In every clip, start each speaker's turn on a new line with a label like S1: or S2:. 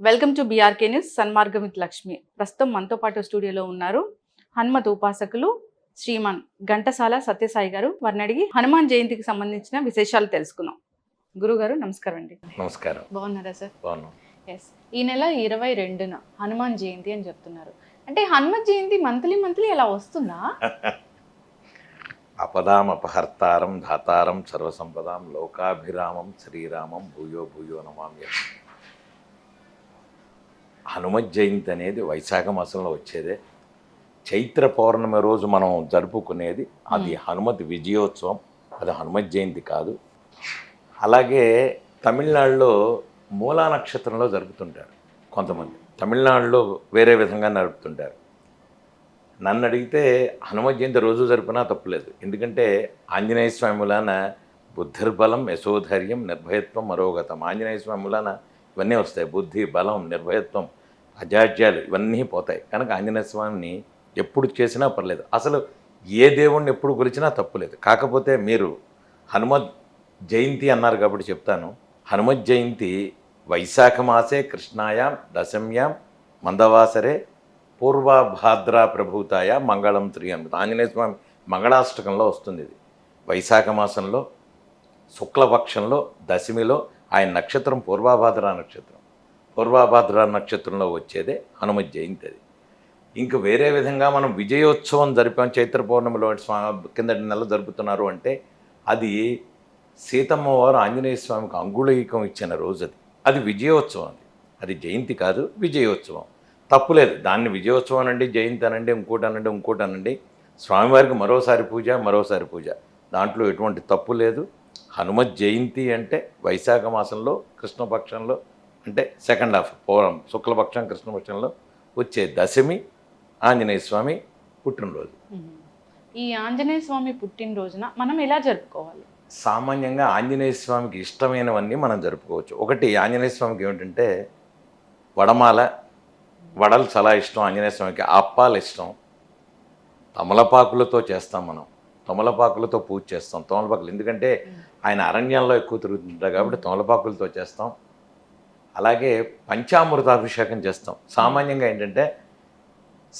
S1: Welcome to BRK news. Sanmargam with Lakshmi. ప్రస్తుతం మనతో పాటు స్టూడియోలో ఉన్నారు హనుమత్ ఉపాసకులు శ్రీమాన్ ఘంటసాల సత్యసాయి గారు. వారిని అడిగి హనుమాన్ జయంతికి సంబంధించిన విశేషాలు తెలుసుకుందాం. గురుగారు నమస్కారం అండి.
S2: నమస్కారం.
S1: బాగున్నారా సార్?
S2: బాగున్నాం.
S1: ఎస్, ఈ నెల 22న హనుమాన్ జయంతి అని చెప్తున్నారు. అంటే హనుమత్ జయంతి మంత్లీ ఎలా వస్తుందా?
S2: అపదాం అపహర్తారం ధాతారం సర్వసంపదాం లోకాభిరామం శ్రీరామం భూయో భూయో నమామ్య. హనుమత్ జయంతి అనేది వైశాఖ మాసంలో వచ్చేదే. చైత్ర పౌర్ణమి రోజు మనం జరుపుకునేది అది హనుమత్ విజయోత్సవం, అది హనుమత్ జయంతి కాదు. అలాగే తమిళనాడులో మూలా నక్షత్రంలో జరుపుతుంటారు కొంతమంది, తమిళనాడులో వేరే విధంగా జరుపుతుంటారు. నన్ను అడిగితే హనుమత్ జయంతి రోజు జరిపినా తప్పులేదు. ఎందుకంటే ఆంజనేయ స్వామి మూలాన బుద్ధిర్బలం యశోధైర్యం నిర్భయత్వం మరోగతం. ఆంజనేయ స్వామి మూలాన ఇవన్నీ వస్తాయి. బుద్ధి, బలం, నిర్భయత్వం, అజాడ్యాలు ఇవన్నీ పోతాయి. కనుక ఆంజనేయ స్వామిని ఎప్పుడు చేసినా పర్లేదు. అసలు ఏ దేవుణ్ణి ఎప్పుడు కొలిచినా తప్పులేదు. కాకపోతే మీరు హనుమత్ జయంతి అన్నారు కాబట్టి చెప్తాను. హనుమత్ జయంతి వైశాఖ మాసే కృష్ణాయాం దశమ్యాం మందవాసరే పూర్వభాద్రా ప్రభూతాయ మంగళం త్రియం. ఆంజనేయ స్వామి మంగళాష్టకంలో వస్తుంది. ఇది వైశాఖ మాసంలో శుక్లపక్షంలో దశమిలో ఆయన నక్షత్రం పూర్వభాద్రా నక్షత్రం. పూర్వభాద్రా నక్షత్రంలో వచ్చేదే హనుమత్ జయంతి. అది ఇంక వేరే విధంగా మనం విజయోత్సవం జరిపాం. చైత్ర పౌర్ణమిలో కిందటి నెల జరుపుతున్నారు అంటే అది సీతమ్మ వారు ఆంజనేయ స్వామికి అంగుళీకం ఇచ్చిన రోజు. అది విజయోత్సవం. అది జయంతి కాదు, విజయోత్సవం. తప్పులేదు. దాన్ని విజయోత్సవం అనండి, జయంతి అనండి, ఇంకోటి అనండి. స్వామివారికి మరోసారి పూజ, దాంట్లో ఎటువంటి తప్పు లేదు. హనుమత్ జయంతి అంటే వైశాఖ మాసంలో కృష్ణపక్షంలో అంటే సెకండ్ హాఫ్ శుక్లపక్షం కృష్ణపక్షంలో వచ్చే దశమి ఆంజనేయ స్వామి పుట్టినరోజు.
S1: ఈ ఆంజనేయ స్వామి పుట్టినరోజున మనం ఎలా జరుపుకోవాలి?
S2: సామాన్యంగా ఆంజనేయ స్వామికి ఇష్టమైనవన్నీ మనం జరుపుకోవచ్చు. ఒకటి, ఆంజనేయ స్వామికి ఏమిటంటే వడలు చాలా ఇష్టం ఆంజనేయ స్వామికి. అప్పాలు ఇష్టం. తమలపాకులతో చేస్తాం మనం. తమలపాకులతో పూజ చేస్తాం. తమలపాకులు ఎందుకంటే ఆయన అరణ్యంలో ఎక్కువ తిరుగుతుంటారు కాబట్టి తమలపాకులతో చేస్తాం. అలాగే పంచామృతాభిషేకం చేస్తాం. సామాన్యంగా ఏంటంటే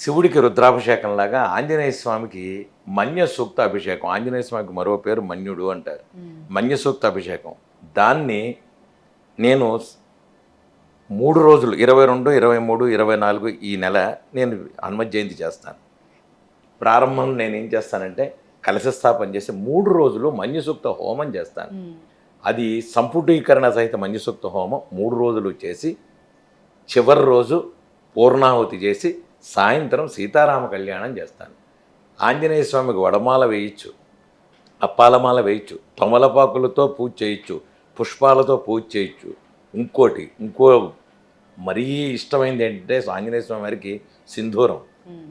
S2: శివుడికి రుద్రాభిషేకంలాగా ఆంజనేయ స్వామికి మన్య సూక్త అభిషేకం. ఆంజనేయ స్వామికి మరో పేరు మన్యుడు అంటారు. మన్య సూక్త అభిషేకం దాన్ని నేను 3 రోజులు 22, 23, 24 ఈ నెల నేను హనుమత్ జయంతి చేస్తాను. ప్రారంభం నేను ఏం చేస్తానంటే కలశస్థాపన చేసి 3 రోజులు మన్యసూక్త హోమం చేస్తాను. అది సంపుటీకరణ సహిత మన్యసూక్త హోమం 3 రోజులు చేసి చివరి రోజు పూర్ణాహుతి చేసి సాయంత్రం సీతారామ కళ్యాణం చేస్తాను. ఆంజనేయ స్వామికి వడమాల వేయచ్చు, అప్పాలమాల వేయచ్చు, తమలపాకులతో పూజ చేయొచ్చు, పుష్పాలతో పూజ చేయొచ్చు. ఇంకో మరీ ఇష్టమైనది ఏంటంటే ఆంజనేయ స్వామి వారికి సింధూరం.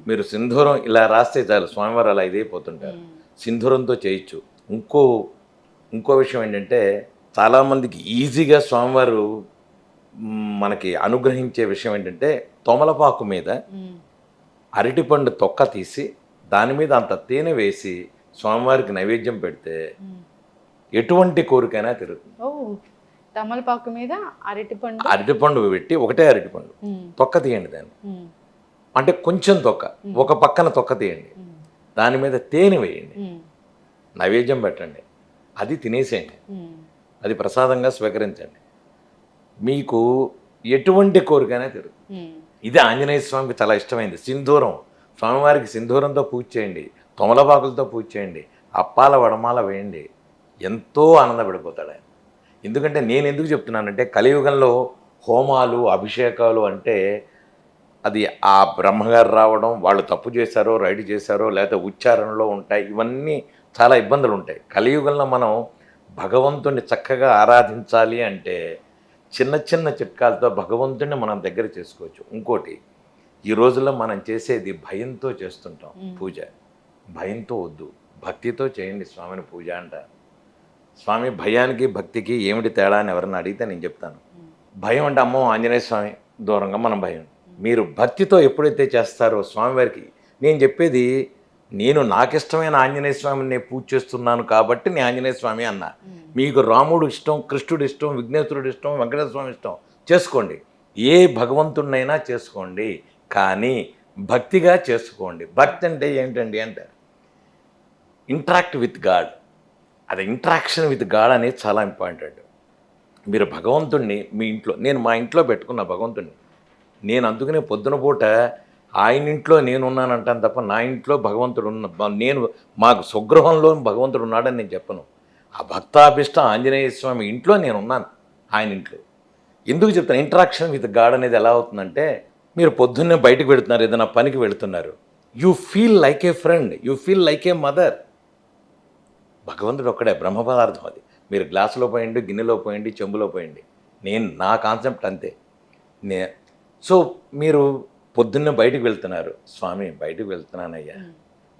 S2: మీరు సింధూరం ఇలా రాస్తే చాలు, స్వామివారు అలా ఇదైపోతుంటారు. సింధూరంతో చేయొచ్చు. ఇంకో విషయం ఏంటంటే చాలామందికి ఈజీగా స్వామివారు మనకి అనుగ్రహించే విషయం ఏంటంటే తమలపాకు మీద అరటిపండు తొక్క తీసి దాని మీద అంత తేనె వేసి స్వామివారికి నైవేద్యం పెడితే ఎటువంటి కోరికైనా తిరుగుతుంది.
S1: తమలపాకు మీద
S2: అరటిపండు పెట్టి ఒకటే అరటిపండు తొక్క తీయండి దాన్ని, అంటే కొంచెం తొక్క, ఒక పక్కన తొక్క తీయండి, దాని మీద తేనె వేయండి, నైవేద్యం పెట్టండి, అది తినేసేయండి, అది ప్రసాదంగా స్వీకరించండి. మీకు ఎటువంటి కోరికైనా తిరుగుతుంది. ఇది ఆంజనేయ స్వామికి చాలా ఇష్టమైంది. సింధూరం, స్వామివారికి సింధూరంతో పూజ చేయండి, తమలపాకులతో పూజ చేయండి, అప్పాల వడమాల వేయండి, ఎంతో ఆనందపడిపోతాడు ఆయన. ఎందుకంటే నేను ఎందుకు చెప్తున్నానంటే కలియుగంలో హోమాలు అభిషేకాలు అంటే అది ఆ బ్రహ్మగారు రావడం, వాళ్ళు తప్పు చేశారో రైట్ చేశారో లేకపోతే ఉచ్చారణలో ఉంటాయి, ఇవన్నీ చాలా ఇబ్బందులు ఉంటాయి. కలియుగంలో మనం భగవంతుడిని చక్కగా ఆరాధించాలి అంటే చిన్న చిన్న చిట్కాలతో భగవంతుడిని మనం దగ్గర చేసుకోవచ్చు. ఇంకోటి, ఈ రోజుల్లో మనం చేసేది భయంతో చేస్తుంటాం పూజ. భయంతో వద్దు, భక్తితో చేయండి స్వామిని పూజ అంటారు. స్వామి భయానికి భక్తికి ఏమిటి తేడా అని ఎవరన్నా అడిగితే నేను చెప్తాను. భయం అంటే అమ్మో ఆంజనేయ స్వామి దూరంగా మనం భయం. మీరు భక్తితో ఎప్పుడైతే చేస్తారో స్వామివారికి, నేను చెప్పేది నేను నాకిష్టమైన ఆంజనేయ స్వామిని నేను పూజ చేస్తున్నాను కాబట్టి నేను ఆంజనేయ స్వామి అన్నా. మీకు రాముడు ఇష్టం, కృష్ణుడు ఇష్టం, విఘ్నేశ్వరుడు ఇష్టం, వెంకటేశ్వర స్వామి ఇష్టం చేసుకోండి. ఏ భగవంతుడినైనా చేసుకోండి, కానీ భక్తిగా చేసుకోండి. భక్తి అంటే ఏంటండి అంటే ఇంటరాక్ట్ విత్ గాడ్. అది ఇంటరాక్షన్ విత్ గాడ్ అనేది చాలా ఇంపార్టెంట్. మీరు భగవంతుణ్ణి మీ ఇంట్లో, నేను మా ఇంట్లో పెట్టుకున్న భగవంతుణ్ణి, నేను అందుకనే పొద్దున పూట ఆయన ఇంట్లో నేనున్నానంటాను తప్ప నా ఇంట్లో భగవంతుడు నేను మాకు స్వగృహంలో భగవంతుడు ఉన్నాడని నేను చెప్పను. ఆ భక్తాభిష్ట ఆంజనేయ స్వామి ఇంట్లో నేనున్నాను, ఆయన ఇంట్లో. ఎందుకు చెప్తాను ఇంటరాక్షన్ విత్ గాడ్ అనేది ఎలా అవుతుందంటే, మీరు పొద్దున్నే బయటకు వెళుతున్నారు, ఏదైనా పనికి వెళుతున్నారు, you feel like a friend, you feel like A mother. భగవంతుడు ఒక్కడే బ్రహ్మ పదార్థం. అది మీరు గ్లాసులో పోయండి, గిన్నెలో పోయండి, చెంబులో పోయండి, నా కాన్సెప్ట్ అంతే. సో మీరు పొద్దున్నే బయటకు వెళ్తున్నారు, స్వామి బయటకు వెళ్తున్నానయ్యా,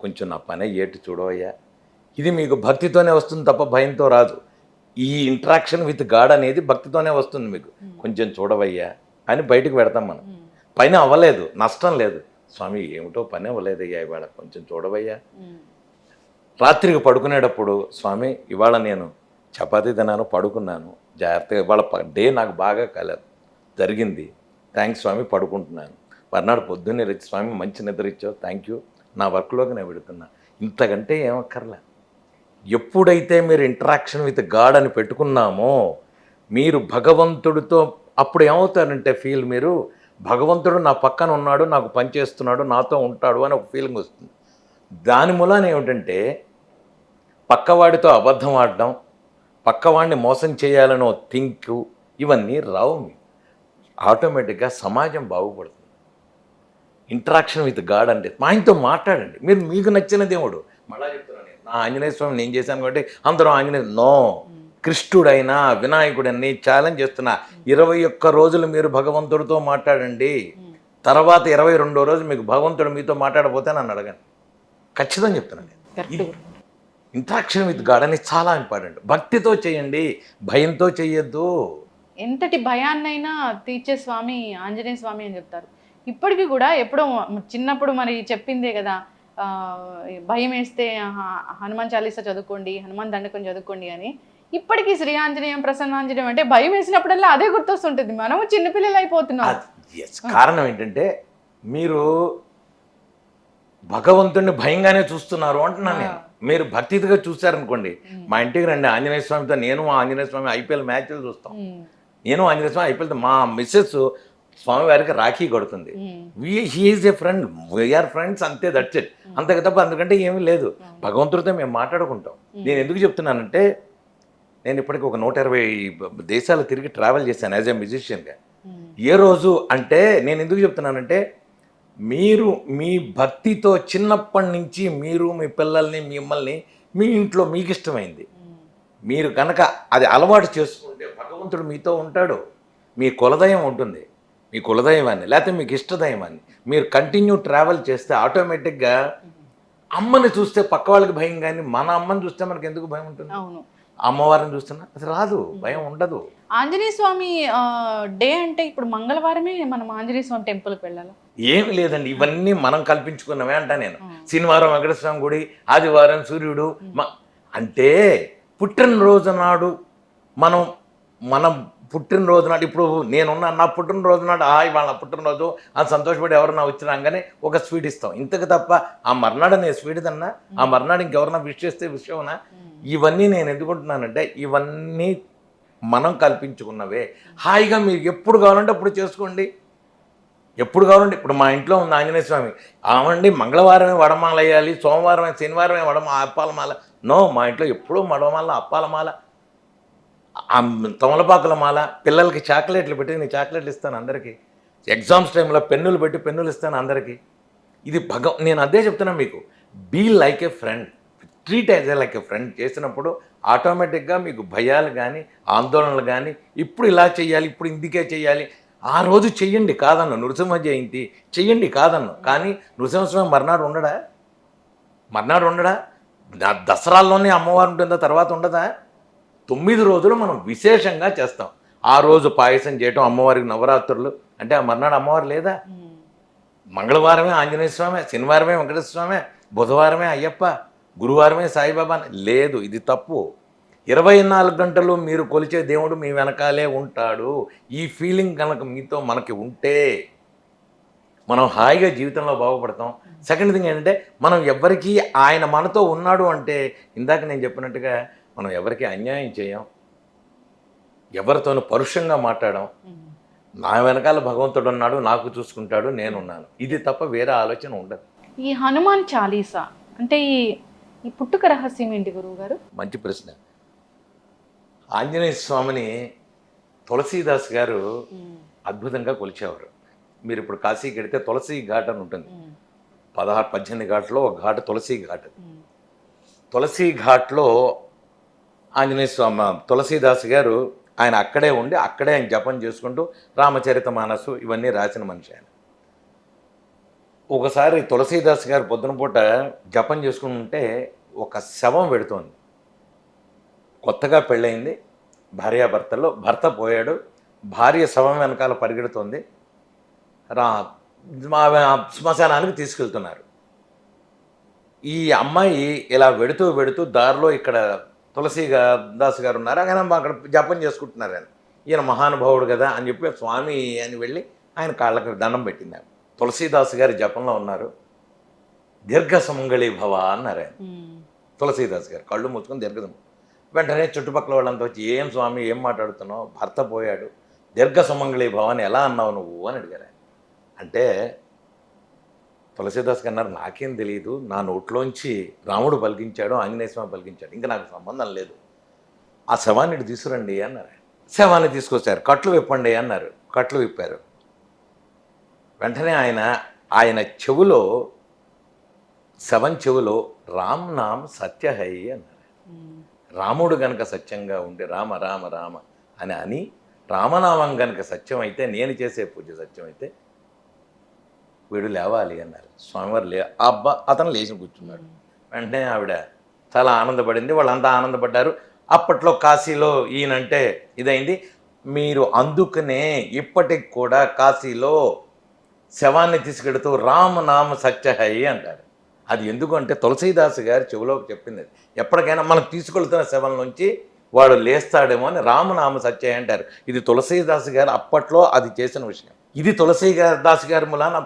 S2: కొంచెం నా పని ఏటు చూడవయ్యా. ఇది మీకు భక్తితోనే వస్తుంది తప్ప భయంతో రాదు. ఈ ఇంటరాక్షన్ విత్ గాడ్ అనేది భక్తితోనే వస్తుంది. మీకు కొంచెం చూడవయ్యా అని బయటకు పెడతాం మనం. పని అవ్వలేదు, నష్టం లేదు, స్వామి ఏమిటో పని అవ్వలేదయ్యా ఇవాళ, కొంచెం చూడవయ్యా. రాత్రికి పడుకునేటప్పుడు, స్వామి ఇవాళ నేను చపాతీ తిన్నాను, పడుకున్నాను జాగ్రత్తగా, ఇవాళ డే నాకు బాగా జరిగింది, థ్యాంక్స్ స్వామి, పడుకుంటున్నాను. మర్నాడు పొద్దున్నే వచ్చి, స్వామి మంచి నిద్ర ఇచ్చావు, థ్యాంక్ యూ, నా వర్క్లోకి నేను పెడుతున్నా. ఇంతకంటే ఏమక్కర్లే. ఎప్పుడైతే మీరు ఇంటరాక్షన్ విత్ గాడ్ అని పెట్టుకున్నామో, మీరు భగవంతుడితో అప్పుడు ఏమవుతారంటే ఫీల్, మీరు భగవంతుడు నా పక్కన ఉన్నాడు, నాకు పనిచేస్తున్నాడు, నాతో ఉంటాడు అని ఒక ఫీలింగ్ వస్తుంది. దాని మూలాన ఏమిటంటే పక్కవాడితో అబద్ధం ఆడడం, పక్కవాడిని మోసం చేయాలనో థింక్, ఇవన్నీ రావు. మీకు ఆటోమేటిక్గా సమాజం బాగుపడుతుంది. ఇంటరాక్షన్ విత్ గాడ్ అంటే మా ఆయనతో మాట్లాడండి. మీరు మీకు నచ్చిన దేవుడు, మళ్ళా చెప్తున్నాను, నా ఆంజనేయ స్వామి నేను చేశాను కాబట్టి అందరూ ఆంజనేయ, నో, కృష్ణుడైనా వినాయకుడని ఛాలెంజ్ చేస్తున్నా. 21 రోజులు మీరు భగవంతుడితో మాట్లాడండి, తర్వాత 22వ రోజు మీకు భగవంతుడు మీతో మాట్లాడబోతే నన్ను అడగండి, ఖచ్చితంగా చెప్తున్నాను. ఇంటరాక్షన్ విత్ గాడ్ అనేది చాలా ఇంపార్టెంట్. భక్తితో చేయండి, భయంతో చెయ్యొద్దు.
S1: ఎంతటి భయాన్నైనా తీర్చే స్వామి ఆంజనేయ స్వామి అని చెప్తారు. ఇప్పటికీ కూడా ఎప్పుడో చిన్నప్పుడు మరి చెప్పిందే కదా, భయం వేస్తే హనుమాన్ చాలీసా చదువుకోండి, హనుమాన్ దండకం చదువుకోండి అని. ఇప్పటికీ శ్రీ ఆంజనేయం, ప్రసన్నాంజనేయం అంటే భయం వేసినప్పుడల్లా అదే గుర్తొస్తుంటుంది. మనము చిన్నపిల్లలు అయిపోతున్నాం.
S2: కారణం ఏంటంటే మీరు భగవంతుడిని భయంగానే చూస్తున్నారు అంటున్నాను నేను. మీరు భక్తిగా చూశారనుకోండి, మా ఇంటికి రండి, ఆంజనేయ స్వామితో నేను ఆంజనేయ స్వామి ఐపీఎల్ మ్యాచ్లు చూస్తాం. నేను ఆంజనేయ స్వామి ఐపీఎల్, మా మిస్సెస్ స్వామివారికి రాఖీ కొడుతుంది. హీఈస్ ఏ ఫ్రెండ్, వీఆర్ ఫ్రెండ్స్, అంతే, దట్స్ ఇట్. అంతకు తప్ప అందుకంటే ఏమీ లేదు. భగవంతుడితో మేము మాట్లాడుకుంటాం. నేను ఎందుకు చెప్తున్నానంటే, నేను ఇప్పటికి ఒక 120 దేశాలు తిరిగి ట్రావెల్ చేశాను యాజ్ ఏ మ్యూజిషియన్గా. ఏ రోజు అంటే నేను ఎందుకు చెప్తున్నానంటే, మీరు మీ భక్తితో చిన్నప్పటి నుంచి మీరు మీ పిల్లల్ని, మిమ్మల్ని మీ ఇంట్లో మీకు ఇష్టమైంది మీరు కనుక అది అలవాటు చేసుకుంటే భగవంతుడు మీతో ఉంటాడు. మీ కులదయం ఉంటుంది, మీ కులదైవాన్ని లేకపోతే మీకు ఇష్టదైవాన్ని మీరు కంటిన్యూ ట్రావెల్ చేస్తే ఆటోమేటిక్గా అమ్మని చూస్తే పక్క వాళ్ళకి భయం, కానీ మన అమ్మని చూస్తే మనకి ఎందుకు భయం ఉంటుంది? అమ్మవారిని చూస్తున్నా అది రాదు, భయం ఉండదు.
S1: ఆంజనేయ స్వామి డే అంటే ఇప్పుడు మంగళవారమే మనం ఆంజనేయ స్వామి టెంపుల్కి వెళ్ళాలి?
S2: ఏమి లేదండి, ఇవన్నీ మనం కల్పించుకున్నవే అంటా నేను. శనివారం వెంకటేశ్వర గుడి, ఆదివారం సూర్యుడు, అంటే పుట్టినరోజు నాడు మనం పుట్టినరోజు నాడు, ఇప్పుడు నేనున్నా నా పుట్టినరోజు నాడు వాళ్ళ పుట్టినరోజు అని సంతోషపడి ఎవరన్నా వచ్చినాగానే ఒక స్వీట్ ఇస్తాం, ఇంతకు తప్ప ఆ మర్నాడు నేను స్వీట్ తిన్నా, ఆ మర్నాడు ఇంకెవరన్నా విష్ చేస్తే విషయమనా? ఇవన్నీ నేను ఎందుకుంటున్నానంటే ఇవన్నీ మనం కల్పించుకున్నవే. హాయిగా మీరు ఎప్పుడు కావాలంటే అప్పుడు చేసుకోండి, ఎప్పుడు కావాలంటే. ఇప్పుడు మా ఇంట్లో ఉంది ఆంజనేయ స్వామి, ఆమండి మంగళవారమే వడమాల వేయాలి, సోమవారమే శనివారమే అప్పాలమాల, నో, మా ఇంట్లో ఎప్పుడూ వడమాల, అప్పాలమాల, తమలపాకుల మాల, పిల్లలకి చాక్లెట్లు పెట్టి నేను చాక్లెట్లు ఇస్తాను అందరికీ, ఎగ్జామ్స్ టైంలో పెన్నులు పెట్టి పెన్నులు ఇస్తాను అందరికీ. ఇది నేను అదే చెప్తున్నాను మీకు, be like a friend, treat as a like a friend చేసినప్పుడు ఆటోమేటిక్గా మీకు భయాలు కానీ ఆందోళనలు కానీ, ఇప్పుడు ఇలా చేయాలి, ఇప్పుడు ఇందుకే చేయాలి, ఆ రోజు చెయ్యండి కాదన్ను, నృసింహ జయంతి చెయ్యండి కాదన్ను, కానీ నృసింహస్వామి మర్నాడు ఉండడా? దసరాల్లోనే అమ్మవారు ఉంటుందా, తర్వాత ఉండదా? 9 రోజులు మనం విశేషంగా చేస్తాం. ఆ రోజు పాయసం చేయటం, అమ్మవారికి నవరాత్రులు అంటే ఆ మర్నాడు అమ్మవారు లేదా? మంగళవారమే ఆంజనేయ స్వామి, శనివారమే వెంకటేశ్వర స్వామి, బుధవారమే అయ్యప్ప, గురువారమే సాయిబాబా లేదు. ఇది తప్పు. 24 గంటలు మీరు కొలిచే దేవుడు మీ వెనకాలే ఉంటాడు. ఈ ఫీలింగ్ కనుక మీతో మనకి ఉంటే మనం హాయిగా జీవితంలో బాగుపడతాం. సెకండ్ థింగ్ ఏంటంటే మనం ఎవరికి ఆయన మనతో ఉన్నాడు అంటే ఇందాక నేను చెప్పినట్టుగా మనం ఎవరికి అన్యాయం చేయం, ఎవరితోనూ పరుషంగా మాట్లాడడం. నా వెనకాల భగవంతుడు ఉన్నాడు, నాకు చూసుకుంటాడు, నేనున్నాను, ఇది తప్ప వేరే ఆలోచన ఉండదు.
S1: ఈ హనుమాన్ చాలీసా అంటే ఈ పుట్టుక రహస్యం ఏంటి గురువు గారు?
S2: మంచి ప్రశ్న. ఆంజనేయ స్వామిని తులసీదాస్ గారు అద్భుతంగా కొలిచేవారు. మీరు ఇప్పుడు కాశీకి వెడితే తులసి ఘాట్ అని ఉంటుంది. 16-18 ఘాట్లో ఒక ఘాట్ తులసి ఘాట్. తులసి ఘాట్లో ఆంజనేయ స్వామి తులసీదాస్ గారు ఆయన అక్కడే ఉండి అక్కడే ఆయన జపం చేసుకుంటూ రామచరిత మానసు ఇవన్నీ రాసిన మనిషి ఆయన. ఒకసారి తులసీదాస్ గారు పొద్దున పూట జపం చేసుకుంటుంటే ఒక శవం పెడుతోంది. కొత్తగా పెళ్ళయింది, భార్యాభర్తల్లో భర్త పోయాడు, భార్య శవం వెనకాల పరిగెడుతోంది. శ్మశానానికి తీసుకెళ్తున్నారు. ఈ అమ్మాయి ఇలా వెడుతూ వెడుతూ దారిలో ఇక్కడ తులసీదాస్ గారు ఉన్నారు, ఆయన అక్కడ జపం చేసుకుంటున్నారు. ఆయన ఈయన మహానుభావుడు కదా అని చెప్పి స్వామి అని వెళ్ళి ఆయన కాళ్ళకి దండం పెట్టింది. తులసీదాస్ గారి జపంలో ఉన్నారు. దీర్ఘ సుమంగళీ భవ అన్నారు ఆయన. తులసీదాస్ గారు కళ్ళు మూసుకొని దీర్ఘ. వెంటనే చుట్టుపక్కల వాళ్ళంతా వచ్చి ఏం స్వామి ఏం మాట్లాడుతున్నావు, భర్త పోయాడు, దీర్ఘ సుమంగళీ భవ అని ఎలా అన్నావు నువ్వు అని అడిగారు. అంటే తులసీదాస్ గారు అన్నారు, నాకేం తెలియదు, నా నోట్లోంచి రాముడు పలికించాడు, ఆంజనేయ స్వామి పలికించాడు, ఇంకా నాకు సంబంధం లేదు. ఆ శవాన్ని ఇటు తీసుకురండి అన్నారు. శవాన్ని తీసుకొచ్చారు. కట్లు విప్పండి అన్నారు. కట్లు విప్పారు. వెంటనే ఆయన చెవులో, శవం చెవులో రామ్ నామ్ సత్యహై అన్నారు. రాముడు గనక సత్యంగా ఉండి రామ రామ రామ అని రామనామం గనక సత్యం అయితే, నేను చేసే పూజ సత్యం అయితే వీడు లేవాలి అన్నారు. స్వామివారు అతను లేచి కూర్చున్నాడు. వెంటనే ఆవిడ చాలా ఆనందపడింది, వాళ్ళంతా ఆనందపడ్డారు. అప్పట్లో కాశీలో ఈయనంటే ఇదైంది. మీరు అందుకనే ఇప్పటికి కూడా కాశీలో శవాన్ని తీసుకెడుతూ రామనామ సత్యహై అంటారు. అది ఎందుకంటే తులసీదాస్ గారు చెవులోకి చెప్పింది. ఎప్పటికైనా మనం తీసుకెళ్తున్న శవం నుంచి వాడు లేస్తాడేమో అని రామనామ సత్యహై అంటారు. ఇది తులసీదాస్ గారు అప్పట్లో అది చేసిన విషయం. ఇది తులసీదాస్ గారి మూలాన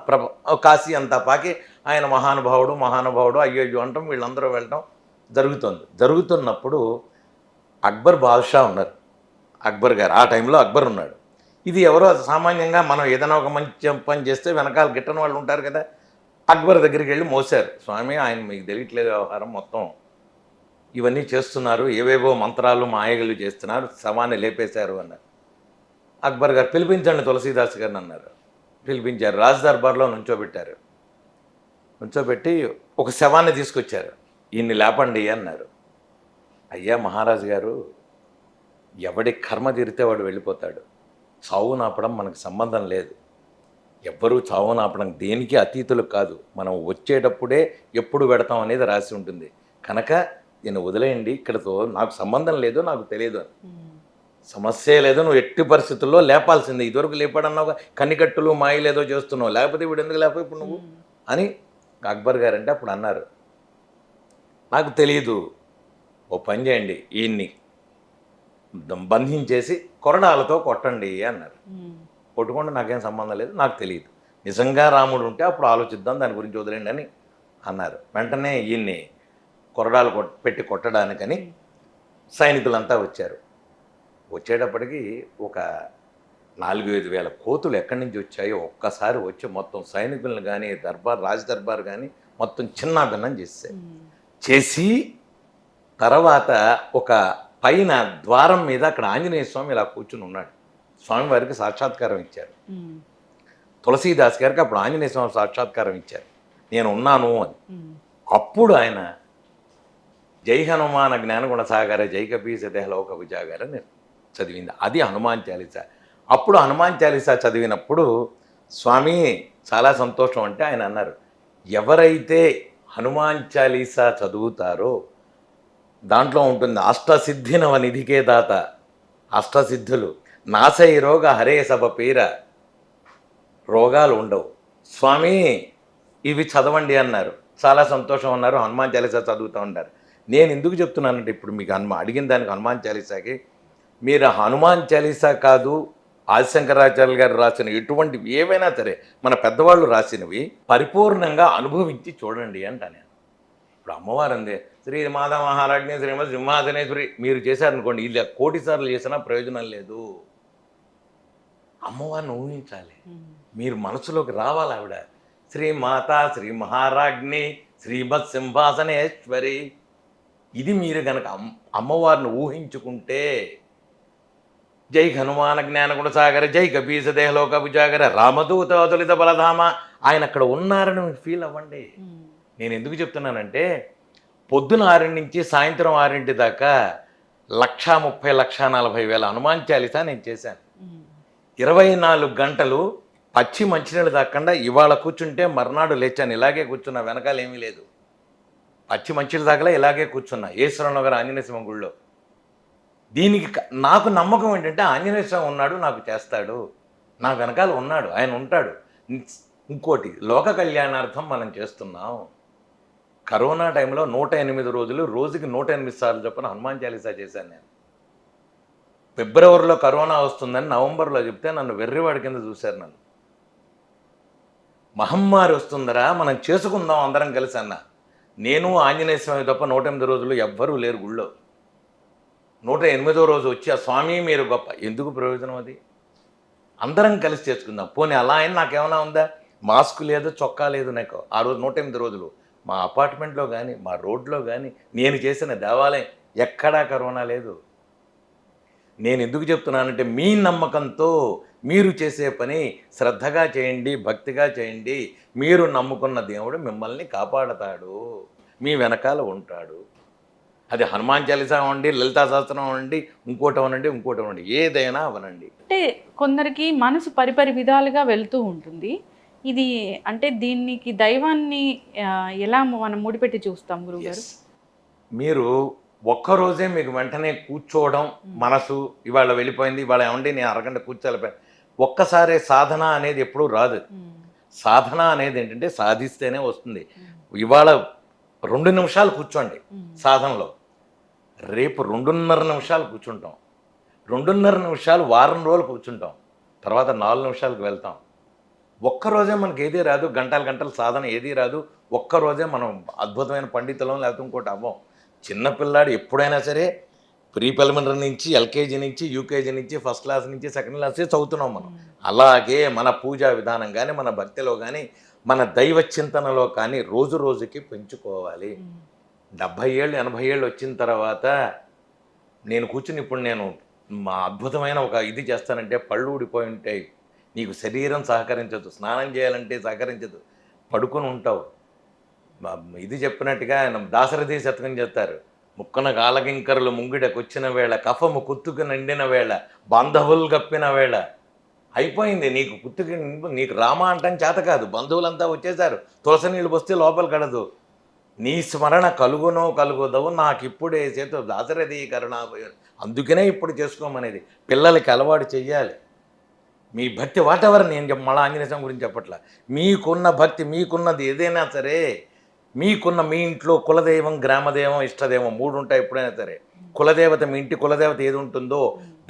S2: కాశీ అంతా పాకి ఆయన మహానుభావుడు అయ్యో అంటాం, వీళ్ళందరూ వెళ్ళటం జరుగుతున్నప్పుడు అక్బర్ బాద్షా ఉన్నారు. అక్బర్ గారు ఆ టైంలో అక్బర్ ఉన్నాడు. ఇది ఎవరో సామాన్యంగా మనం ఏదైనా ఒక మంచి పని చేస్తే వెనకాల గిట్టని వాళ్ళు ఉంటారు కదా, అక్బర్ దగ్గరికి వెళ్ళి మోసారు. స్వామి ఆయన మీకు తెలియట్లేదు, వ్యవహారం మొత్తం ఇవన్నీ చేస్తున్నారు, ఏవేవో మంత్రాలు మాయగలు చేస్తున్నారు, శవాన్ని లేపేశారు అన్నారు. అక్బర్ గారు పిలిపించండి తులసీదాస్ గారిని అన్నారు. పిలిపించారు. రాజ్ దర్బార్లో నుంచోబెట్టి ఒక శవాన్ని తీసుకొచ్చారు. ఈయన్ని లేపండి అన్నారు. అయ్యా మహారాజు గారు, ఎవడి కర్మ తీరితే వాడు వెళ్ళిపోతాడు, చావు నాపడం మనకు సంబంధం లేదు, ఎవ్వరూ చావు నాపడం దేనికి అతీతులు కాదు, మనం వచ్చేటప్పుడే ఎప్పుడు పెడతాం అనేది రాసి ఉంటుంది, కనుక నేను వదిలేయండి, ఇక్కడతో నాకు సంబంధం లేదు, నాకు తెలియదు అని. సమస్య లేదు, నువ్వు ఎట్టి పరిస్థితుల్లో లేపాల్సిందే, ఇదివరకు లేపాడన్నావు, కన్నికట్టులు మాయలేదో చేస్తున్నావు, లేకపోతే వీడు ఎందుకు లేకపోతే ఇప్పుడు నువ్వు అని అక్బర్ గారు అంటే అప్పుడు అన్నారు, నాకు తెలియదు, ఓ పని చేయండి, ఈయన్ని బంధించేసి కొరడాలతో కొట్టండి అన్నారు. కొట్టుకుంటే నాకేం సంబంధం లేదు, నాకు తెలియదు, నిజంగా రాముడు ఉంటే అప్పుడు ఆలోచిద్దాం, దాని గురించి వదిలేండి అని అన్నారు. వెంటనే ఈయన్ని కొరడాలు పెట్టి కొట్టడానికని సైనికులంతా వచ్చారు. వచ్చేటప్పటికి ఒక 4-5 వేల కోతులు ఎక్కడి నుంచి వచ్చాయో ఒక్కసారి వచ్చి మొత్తం సైనికులను కానీ రాజదర్బార్ కానీ మొత్తం చిన్నాభిన్నం చేసి తర్వాత ఒక పైన ద్వారం మీద అక్కడ ఆంజనేయ స్వామి ఇలా కూర్చుని ఉన్నాడు. స్వామివారికి సాక్షాత్కారం ఇచ్చారు. తులసీదాస్ గారికి అప్పుడు ఆంజనేయ స్వామి సాక్షాత్కారం ఇచ్చారు, నేను ఉన్నాను అని. అప్పుడు ఆయన జై హనుమాన జ్ఞానగుణ సాగర జై కపీస దేహలోక విజాగర చదివింది. అది హనుమాన్ చాలీసా. అప్పుడు హనుమాన్ చాలీసా చదివినప్పుడు స్వామి చాలా సంతోషం అంటే ఆయన అన్నారు, ఎవరైతే హనుమాన్ చాలీసా చదువుతారో దాంట్లో ఉంటుంది అష్టసిద్ధినవ నిధికే దాత, అష్టసిద్ధులు, నాశై రోగ హరే సభ పీర, రోగాలు ఉండవు స్వామి, ఇవి చదవండి అన్నారు. చాలా సంతోషం అన్నారు. హనుమాన్ చాలీసా చదువుతూ ఉంటారు. నేను ఎందుకు చెప్తున్నానంటే ఇప్పుడు మీకు అడిగిన దానికి హనుమాన్ చాలీసాకి మీరు హనుమాన్ చాలీసా కాదు ఆదిశంకరాచార్యులు గారు రాసిన ఎటువంటి ఏవైనా సరే మన పెద్దవాళ్ళు రాసినవి పరిపూర్ణంగా అనుభవించి చూడండి అంట నేను. ఇప్పుడు అమ్మవారు అందే శ్రీ మాతా మహారాజ్ఞి శ్రీమతి సింహాసనేశ్వరి మీరు చేశారనుకోండి, ఇలా 1,000,000 సార్లు చేసినా ప్రయోజనం లేదు. అమ్మవారిని ఊహించాలి, మీరు మనసులోకి రావాలి. ఆవిడ శ్రీ మాతా శ్రీ మహారాజ్ఞి శ్రీమత్ సింహాసనేశ్వరి, ఇది మీరు కనుక అమ్మవారిని ఊహించుకుంటే జై హనుమాన జ్ఞానగుణ సాగర జై కపీస దేహలోక విజాగర రామదూత అతులిత బలధామ, ఆయన అక్కడ ఉన్నారని ఫీల్ అవ్వండి. నేను ఎందుకు చెప్తున్నానంటే పొద్దున 6 నుంచి సాయంత్రం 6 దాకా 1,30,000 1,40,000 హనుమాన్ చాలీసా నేను చేశాను. 24 గంటలు పచ్చి మంచినీళ్ళు తాకుండా ఇవాళ కూర్చుంటే మర్నాడు లేచాను, ఇలాగే కూర్చున్నా, వెనకాల ఏమీ లేదు. పచ్చి మంచినీళ్ళు తాగలే, ఇలాగే కూర్చున్నా ఈశ్వరనగర్ ఆంజనేయ స్వామి గుళ్ళో. దీనికి నాకు నమ్మకం ఏంటంటే ఆంజనేయ స్వామి ఉన్నాడు, నాకు చేస్తాడు, నా వెనకాల ఉన్నాడు, ఆయన ఉంటాడు. ఇంకోటి లోక కళ్యాణార్థం మనం చేస్తున్నాం. కరోనా టైంలో 108 రోజులు రోజుకి 108 సార్లు చొప్పున హనుమాన్ చాలీసా చేశాను నేను. ఫిబ్రవరిలో కరోనా వస్తుందని నవంబర్లో చెప్తే నన్ను వెర్రివాడి కింద చూశారు. నన్ను మహమ్మారి వస్తుందరా మనం చేసుకుందాం అందరం కలిసి అన్న. నేను ఆంజనేయ స్వామి తప్ప 108 రోజులు ఎవ్వరూ లేరు గుళ్ళో. 108వ రోజు వచ్చి ఆ స్వామి మీరు గొప్ప, ఎందుకు ప్రయోజనం అది? అందరం కలిసి చేసుకుందాం. పోనీ అలా అయినా నాకేమైనా ఉందా? మాస్క్ లేదు, చొక్కా లేదు నాకు ఆ రోజు 108 రోజులు. మా అపార్ట్మెంట్లో కానీ మా రోడ్లో కానీ నేను చేసిన దేవాలయం ఎక్కడా కరోనా లేదు. నేను ఎందుకు చెప్తున్నానంటే మీ నమ్మకంతో మీరు చేసే పని శ్రద్ధగా చేయండి, భక్తిగా చేయండి. మీరు నమ్ముకున్న దేవుడు మిమ్మల్ని కాపాడతాడు, మీ వెనకాల ఉంటాడు. అది హనుమాన్ చాలీసా అవ్వండి, లలితా సహస్రం అవ్వండి, ఇంకోటి అవ్వండి, ఏదైనా అవనండి.
S1: అంటే కొందరికి మనసు పరిపరి విధాలుగా వెళ్తూ ఉంటుంది. ఇది అంటే దీనికి దైవాన్ని ఎలా మనం ముడిపెట్టి చూస్తాం గురువుగారు?
S2: మీరు ఒక్కరోజే మీకు వెంటనే కూర్చోవడం, మనసు ఇవాళ వెళ్ళిపోయింది, ఇవాళ ఏమండి నేను అరగంట కూర్చోలేకపోయాను, ఒక్కసారే సాధన అనేది ఎప్పుడూ రాదు. సాధన అనేది ఏంటంటే సాధిస్తేనే వస్తుంది. ఇవాళ 2 నిమిషాలు కూర్చోండి సాధనలో, రేపు 2.5 నిమిషాలు కూర్చుంటాం, 2.5 నిమిషాలు వారం రోజులు కూర్చుంటాం, తర్వాత 4 నిమిషాలకు వెళ్తాం. ఒక్కరోజే మనకి ఏదీ రాదు, గంటల సాధన ఏదీ రాదు. ఒక్కరోజే మనం అద్భుతమైన పండితులం లేకపోతే ఇంకోటి అవ్వం. చిన్నపిల్లాడు ఎప్పుడైనా సరే ప్రీ ప్రిలిమినరీ నుంచి ఎల్కేజీ నుంచి యూకేజీ నుంచి ఫస్ట్ క్లాస్ నుంచి సెకండ్ క్లాసే చదువుతున్నాం మనం. అలాగే మన పూజా విధానం కానీ మన భక్తిలో కానీ మన దైవ చింతనలో కానీ రోజు రోజుకి పెంచుకోవాలి. 70 ఏళ్ళు 80 ఏళ్ళు వచ్చిన తర్వాత నేను కూర్చుని ఇప్పుడు నేను మా అద్భుతమైన ఒక ఇది చేస్తానంటే పళ్ళు ఊడిపోయి ఉంటాయి, నీకు శరీరం సహకరించదు, స్నానం చేయాలంటే సహకరించదు, పడుకొని ఉంటావు. ఇది చెప్పినట్టుగా దాశరథి శతకం చెప్తారు, ముక్కన కాలకింకరులు ముంగిడకొచ్చిన వేళ, కఫము కుత్తుకు నిండిన వేళ, బాంధవులు గప్పిన వేళ. అయిపోయింది నీకు కుత్తుకి, నీకు రామ అంటాం చేత కాదు, బంధువులంతా వచ్చేసారు, తులసి నీళ్ళు వస్తే లోపల కడదు, నీ స్మరణ కలుగునో కలుగుదవు నాకు ఇప్పుడే చేతో దాశరథి కరుణాభయం. అందుకనే ఇప్పుడు చేసుకోమనేది. పిల్లలకి అలవాటు చెయ్యాలి. మీ భక్తి వాటెవర్, నేను మళ్ళీ ఆంజనేయ స్వామి గురించి చెప్పట్లా, మీకున్న భక్తి మీకున్నది ఏదైనా సరే, మీకున్న మీ ఇంట్లో కులదైవం గ్రామదైవం ఇష్టదైవం 3 ఉంటాయి ఎప్పుడైనా సరే. కులదేవత, మీ ఇంటి కులదేవత ఏది ఉంటుందో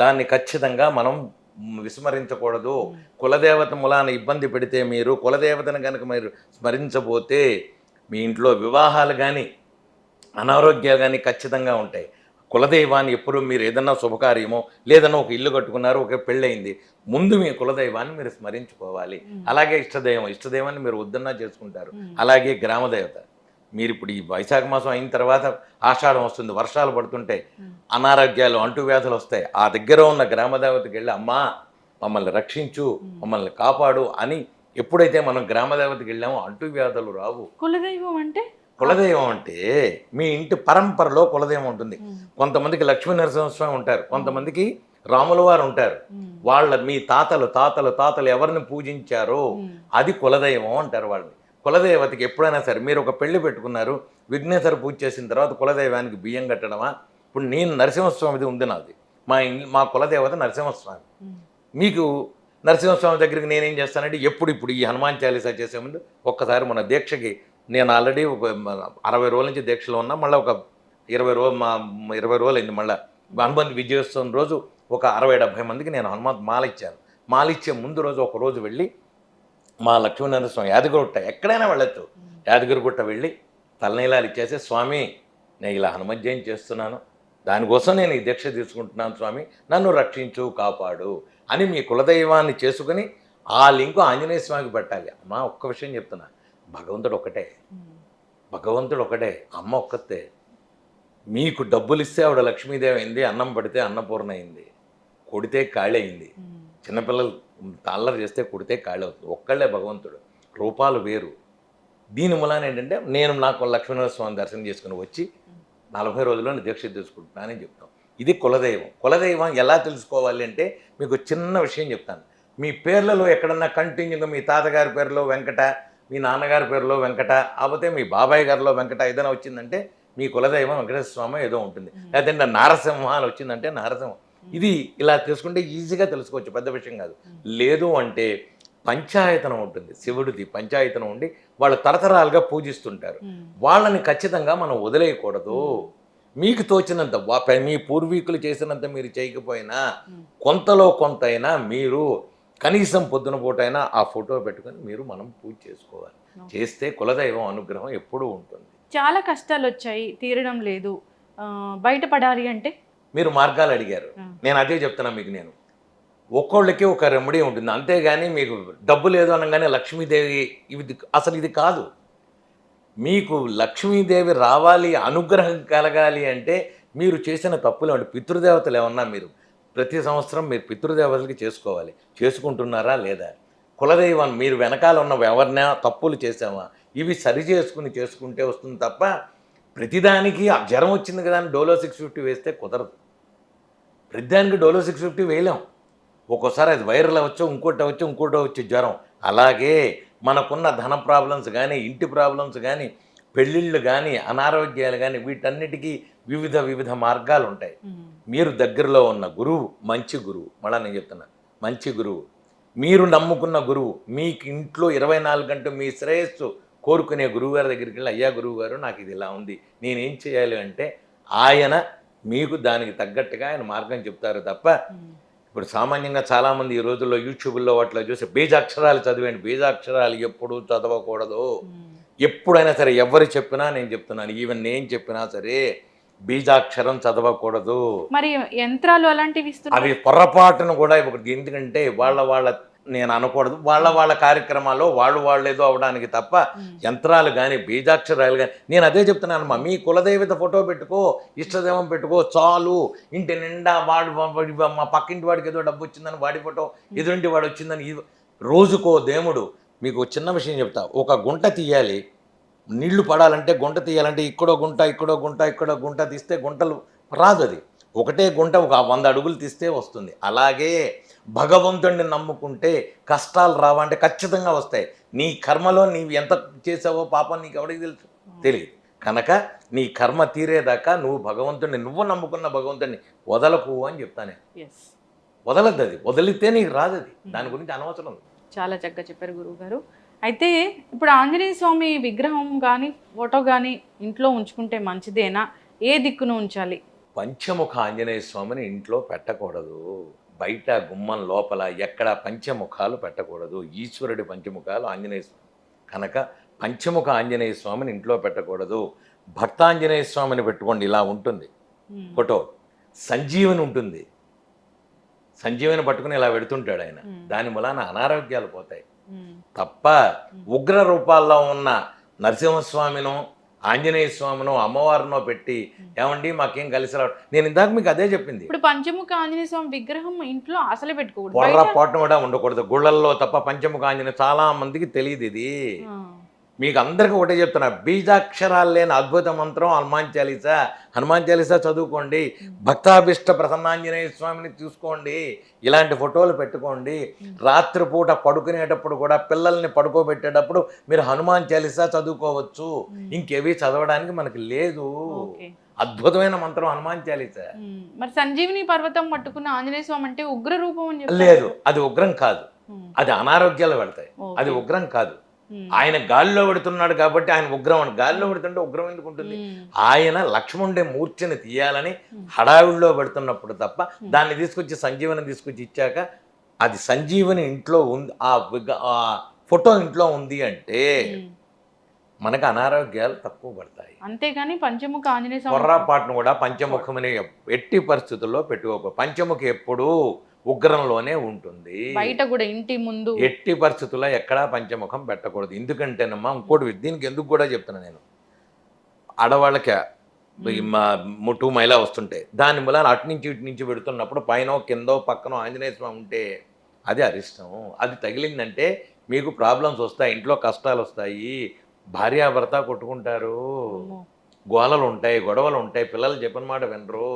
S2: దాన్ని ఖచ్చితంగా మనం విస్మరించకూడదు. కులదేవత మూలాన ఇబ్బంది పెడితే మీరు కులదేవతను కనుక మీరు స్మరించబోతే మీ ఇంట్లో వివాహాలు కానీ అనారోగ్యాలు కానీ ఖచ్చితంగా ఉంటాయి. కులదైవాన్ని ఎప్పుడు మీరు ఏదన్నా శుభకార్యమో లేదన్నా ఒక ఇల్లు కట్టుకున్నారు, ఒక పెళ్ళయింది, ముందు మీ కులదైవాన్ని మీరు స్మరించుకోవాలి. అలాగే ఇష్టదైవాన్ని మీరు వద్దన్నా చేసుకుంటారు. అలాగే గ్రామదేవత, మీరు ఇప్పుడు ఈ వైశాఖ మాసం అయిన తర్వాత ఆషాఢం వస్తుంది, వర్షాలు పడుతుంటాయి, అనారోగ్యాలు అంటువ్యాధులు వస్తాయి. ఆ దగ్గర ఉన్న గ్రామదేవతకి వెళ్ళి అమ్మా మమ్మల్ని రక్షించు, మమ్మల్ని కాపాడు అని ఎప్పుడైతే మనం గ్రామదేవతకి వెళ్ళామో అంటువ్యాధులు రావు. కులదైవం అంటే మీ ఇంటి పరంపరలో కులదైవం ఉంటుంది. కొంతమందికి లక్ష్మీ నరసింహస్వామి ఉంటారు, కొంతమందికి రాముల వారు ఉంటారు. మీ తాతలు ఎవరిని పూజించారో అది కులదైవం అంటారు వాళ్ళని. కులదేవతకి ఎప్పుడైనా సరే మీరు ఒక పెళ్లి పెట్టుకున్నారు, విఘ్నేశ్వర పూజ చేసిన తర్వాత కులదైవానికి బియ్యం కట్టడమా? ఇప్పుడు నేను నరసింహస్వామిది ఉంది నాది, మా కులదేవత నరసింహస్వామి. మీకు నరసింహస్వామి దగ్గరికి నేనేం చేస్తానంటే ఇప్పుడు ఈ హనుమాన్ చాలీసా చేసే ముందు ఒక్కసారి మన దీక్షకి, నేను ఆల్రెడీ ఒక 60 రోజుల నుంచి దీక్షలో ఉన్నా, మళ్ళీ ఒక 20 రోజులు అయింది మళ్ళీ హనుమంత్ విజయోత్సవం రోజు ఒక 60-70 మందికి నేను హనుమంత్ మాల ఇచ్చాను. మాల ఇచ్చే ముందు రోజు ఒక రోజు వెళ్ళి మా లక్ష్మీనారాయణ స్వామి యాదగిరిగుట్ట ఎక్కడైనా వెళ్ళొచ్చు, యాదగిరిగుట్ట వెళ్ళి తలనీలాలు ఇచ్చేసి, స్వామి నేను ఇలా హనుమత్ జయంతి చేస్తున్నాను, దానికోసం నేను ఈ దీక్ష తీసుకుంటున్నాను స్వామి, నన్ను రక్షించు కాపాడు అని మీ కులదైవాన్ని చేసుకుని ఆ లింకు ఆంజనేయ స్వామికి పెట్టాలి. అమ్మా ఒక్క విషయం చెప్తున్నా, భగవంతుడు ఒకటే, అమ్మ ఒక్కతే. మీకు డబ్బులు ఇస్తే ఆవిడ లక్ష్మీదేవి అయింది, అన్నం పడితే అన్నపూర్ణ అయింది, కొడితే కాళీ అయింది. చిన్నపిల్లలు అల్లరి చేస్తే కొడితే కాళీ అవుతుంది. ఒక్కళ్ళే భగవంతుడు, రూపాలు వేరు. దీని మూలాన ఏంటంటే నేను నాకు లక్ష్మీనరసింహ స్వామి దర్శనం చేసుకుని వచ్చి 40 రోజుల్లో దీక్ష తీసుకుంటున్నానని చెప్తాం. ఇది కులదైవం. కులదైవం ఎలా తెలుసుకోవాలి అంటే మీకు చిన్న విషయం చెప్తాను. మీ పేర్లలో ఎక్కడన్నా కంటిన్యూగా మీ తాతగారి పేరులో వెంకట, మీ నాన్నగారి పేరులో వెంకట, కాకపోతే మీ బాబాయ్ గారిలో వెంకట ఏదైనా వచ్చిందంటే మీ కులదైవం వెంకటేశ్వర స్వామి ఏదో ఉంటుంది. లేదంటే నారసింహ అని వచ్చిందంటే నారసింహం. ఇది ఇలా తెలుసుకుంటే ఈజీగా తెలుసుకోవచ్చు, పెద్ద విషయం కాదు. లేదు అంటే పంచాయతనం ఉంటుంది, శివుడిది పంచాయతనం ఉండి వాళ్ళు తరతరాలుగా పూజిస్తుంటారు. వాళ్ళని ఖచ్చితంగా మనం వదిలేయకూడదు. మీకు తోచినంత మీ పూర్వీకులు చేసినంత మీరు చేయకపోయినా కొంతలో కొంత అయినా మీరు కనీసం పొద్దున పూటైనా ఆ ఫోటో పెట్టుకొని మనం పూజ చేసుకోవాలి. చేస్తే కులదైవం అనుగ్రహం ఎప్పుడూ ఉంటుంది.
S1: చాలా కష్టాలు వచ్చాయి, తీరడం లేదు, బయటపడాలి అంటే
S2: మీరు మార్గాలు అడిగారు, నేను అదే చెప్తున్నా మీకు. నేను ఒక్కోళ్ళకి ఒక రెమెడీ ఉంటుంది, అంతేగాని మీకు డబ్బు లేదు అనగానే లక్ష్మీదేవి అసలు ఇది కాదు. మీకు లక్ష్మీదేవి రావాలి, అనుగ్రహం కలగాలి అంటే మీరు చేసిన తప్పులు అంటే పితృదేవతలు ఏమన్నా మీరు ప్రతి సంవత్సరం మీరు పితృదేవతలకి చేసుకోవాలి. చేసుకుంటున్నారా లేదా? కులదైవాన్ని మీరు వెనకాల ఉన్న ఎవరినా తప్పులు చేసామా ఇవి సరి చేసుకుంటే వస్తుంది తప్ప ప్రతిదానికి జ్వరం వచ్చింది కదా అని డోలో 650 వేస్తే కుదరదు. ప్రతిదానికి డోలో 650 వేయలేం. ఒక్కోసారి అది వైరల్ అవ్వచ్చు, ఇంకోటి అవ్వచ్చు జ్వరం. అలాగే మనకున్న ధన ప్రాబ్లమ్స్ కానీ, ఇంటి ప్రాబ్లమ్స్ కానీ, పెళ్ళిళ్ళు కానీ, అనారోగ్యాలు కానీ, వీటన్నిటికీ వివిధ మార్గాలు ఉంటాయి. మీరు దగ్గరలో ఉన్న గురువు మంచి గురువు, మళ్ళీ నేను చెప్తున్నా మంచి గురువు, మీరు నమ్ముకున్న గురువు, మీకు ఇంట్లో 24 గంటలు మీ శ్రేయస్సు కోరుకునే గురువు గారి దగ్గరికి వెళ్ళి, అయ్యా గురువు గారు నాకు ఇది ఇలా ఉంది, నేనేం చేయాలి అంటే ఆయన మీకు దానికి తగ్గట్టుగా ఆయన మార్గం చెప్తారు తప్ప ఇప్పుడు సామాన్యంగా చాలామంది ఈ రోజుల్లో యూట్యూబ్లో వాటిలో చూసి బీజాక్షరాలు చదివేయండి. బీజాక్షరాలు ఎప్పుడు చదవకూడదు. ఎప్పుడైనా సరే ఎవరు చెప్పినా నేను చెప్తున్నాను, ఈవెన్ నేను చెప్పినా సరే బీజాక్షరం చదవకూడదు.
S1: మరి యంత్రాలు అలాంటివి
S2: అవి పొరపాటును కూడా ఇవ్వకూడదు. ఎందుకంటే వాళ్ళ నేను అనకూడదు, వాళ్ళ కార్యక్రమాల్లో వాళ్ళు ఏదో అవడానికి తప్ప యంత్రాలు కానీ బీజాక్షరాలు కానీ నేను అదే చెప్తున్నాను. మీ కులదేవత ఫోటో పెట్టుకో, ఇష్టదేవం పెట్టుకో చాలు. ఇంటి నిండా మా పక్కింటి వాడికి ఏదో డబ్బు వచ్చిందని వాడి ఫోటో, ఎదురింటి వాడు వచ్చిందని రోజుకో దేవుడు. మీకు చిన్న విషయం చెప్తా, ఒక గుంట తీయాలి, నీళ్లు పడాలంటే గుంట తీయాలంటే ఇక్కడో గుంట తీస్తే గుంటలు రాదు. అది ఒకటే గుంట ఒక 100 అడుగులు తీస్తే వస్తుంది. అలాగే భగవంతుడిని నమ్ముకుంటే కష్టాలు రావంటే ఖచ్చితంగా వస్తాయి. నీ కర్మలో నీవు ఎంత చేసావో పాపం నీకు ఎవరికి తెలుసు? తెలియదు. కనుక నీ కర్మ తీరేదాకా నువ్వు నమ్ముకున్న భగవంతుడిని వదలకు అని చెప్తానే. వదలద్దు, అది వదిలితే నీకు రాదు. అది దాని గురించి అనవసరం.
S1: చాలా చక్కగా చెప్పారు గురువు గారు. అయితే ఇప్పుడు ఆంజనేయ స్వామి విగ్రహం కానీ ఫోటో కానీ ఇంట్లో ఉంచుకుంటే మంచిదేనా? ఏ దిక్కును ఉంచాలి?
S2: పంచముఖ ఆంజనేయ స్వామిని ఇంట్లో పెట్టకూడదు. బయట గుమ్మం లోపల ఎక్కడ పంచముఖాలు పెట్టకూడదు. ఈశ్వరుడి పంచముఖాలు ఆంజనేయ స్వామి కనుక పంచముఖ ఆంజనేయ స్వామిని ఇంట్లో పెట్టకూడదు. భక్తాంజనేయ స్వామిని పెట్టుకోండి, ఇలా ఉంటుంది ఫోటో. సంజీవని ఉంటుంది, సంజీవని పట్టుకుని ఇలా పెడుతుంటాడు ఆయన. దాని మూలాన అనారోగ్యాలు పోతాయి తప్ప ఉగ్ర రూపాల్లో ఉన్న నరసింహస్వామినో ఆంజనేయ స్వామినో అమ్మవారినో పెట్టి ఏమండి మాకేం కలిసి రావడం. నేను ఇందాక మీకు అదే చెప్పింది.
S1: ఇప్పుడు పంచముఖ ఆంజనేయ స్వామి విగ్రహం ఇంట్లో అసలే పెట్టుకోకూడదు,
S2: పొర్రపాటును కూడా ఉండకూడదు. గుళ్ళల్లో తప్ప పంచముఖ ఆంజనేయ చాలా మందికి తెలియదు. ఇది మీకు అందరికీ ఒకటే చెప్తున్నా, బీజాక్షరాలు లేని అద్భుత మంత్రం హనుమాన్ చాలీసా చదువుకోండి. భక్తాభిష్ట ప్రసన్నాంజనేయ స్వామిని చూసుకోండి. ఇలాంటి ఫోటోలు పెట్టుకోండి. రాత్రిపూట పడుకునేటప్పుడు కూడా పిల్లల్ని పడుకోబెట్టేటప్పుడు మీరు హనుమాన్ చాలీసా చదువుకోవచ్చు. ఇంకేవి చదవడానికి మనకి లేదు. అద్భుతమైన మంత్రం హనుమాన్ చాలీసా.
S1: మరి సంజీవిని పర్వతం పట్టుకున్న ఆంజనేయ స్వామి అంటే ఉగ్ర రూపం అని
S2: లేదు, అది ఉగ్రం కాదు. అది అనారోగ్యాలు పెడతాయి, అది ఉగ్రం కాదు. ఆయన గాలిలో పెడుతున్నాడు కాబట్టి ఆయన ఉగ్రం అని. గాలిలో పెడుతుంటే ఉగ్రం ఎందుకు ఉంటుంది? ఆయన లక్ష్మణుడే మూర్ఛని తీయాలని హడావిడిలో పెడుతున్నప్పుడు తప్ప దాన్ని తీసుకొచ్చి సంజీవని తీసుకొచ్చి ఇచ్చాక అది సంజీవని ఇంట్లో ఉంది, ఆ ఫోటో ఇంట్లో ఉంది అంటే మనకు అనారోగ్యాలు తక్కువ పడతాయి.
S1: అంతేగాని పంచముఖ ఆంజనేయ స్వామి
S2: పొర్రాపాటును కూడా పంచముఖమని ఎట్టి పరిస్థితుల్లో పెట్టుకోక. పంచముఖి ఎప్పుడూ ఉగ్రంలోనే ఉంటుంది.
S1: బయట కూడా ఇంటి ముందు
S2: ఎట్టి పరిస్థితుల్లో ఎక్కడా పంచముఖం పెట్టకూడదు. ఎందుకంటేనమ్మా ఇంకోటి దీనికి ఎందుకు కూడా చెప్తున్నా నేను, ఆడవాళ్ళకి 2 మైలా వస్తుంటాయి, దాని మూలాన అటు నుంచి ఇటు నుంచి పెడుతున్నప్పుడు పైన కిందో పక్కనో ఆంజనేయ స్వామి ఉంటే అది అరిష్టం. అది తగిలిందంటే మీకు ప్రాబ్లమ్స్ వస్తాయి, ఇంట్లో కష్టాలు వస్తాయి, భార్యాభర్త కొట్టుకుంటారు, గోలలు ఉంటాయి, గొడవలు ఉంటాయి, పిల్లలు చెప్పిన మాట వినరు.